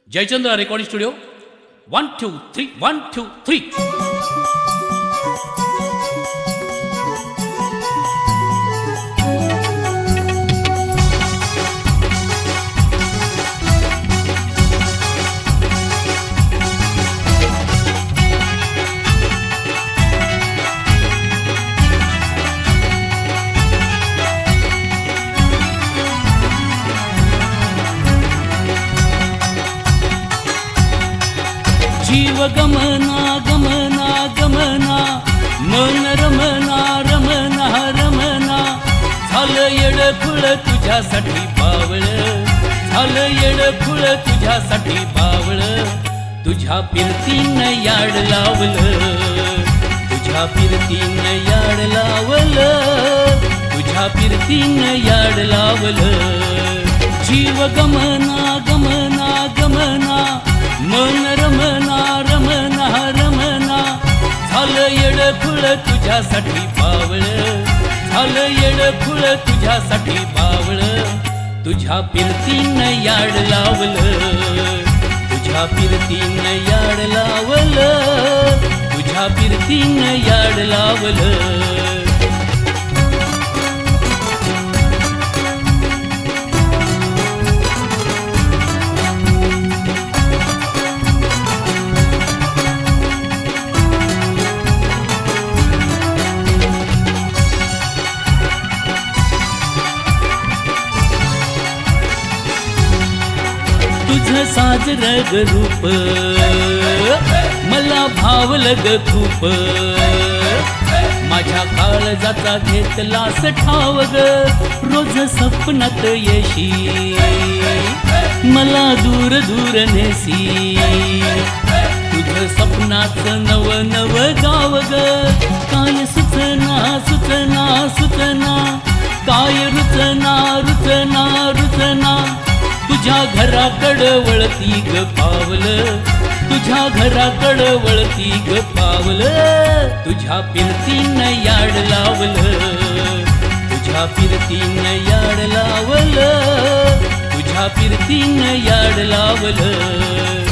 Jayachandra recording studio 1 2 3 1 2 3 जीव गमना गमना गमना मन रमना रमना रमना झालं येडखुळ तुझ्यासाठी बावळं झालं येडखुळ तुझ्यासाठी बावळं तुझ्या फिरतीनं याड लावलं तुझ्या फिरतीनं याड लावलं तुझ्या फिरतीनं याड लावलं जीव गमना गमना गमना मन रमना रमना रमना झालं येडखुळ तुझ्यासाठी बावळं झालं येडखुळ तुझ्यासाठी बावळं तुझ्या फिरतीनं याड लावलं तुझ्या फिरतीनं याड लावलं तुझ्या फिरतीनं याड लावलं तुझं साज रग रूप मला भावलं ग खूप माझ्या काळजाचा घेतलास ठाव ग रोज स्वप्नात येशी मला दूर दूर नेसी तुझं स्वप्नाचं नव नव गाव ग काय सुचना सुचना सुचना काय रुचना रुचना रुचना तुझ्या घराकडं वळती ग पावलं तुझ्या घराकडं वळती ग पावलं तुझ्या फिरतीनं याड लावलं तुझ्या फिरतीनं याड लावलं तुझ्या फिरतीनं याड लावलं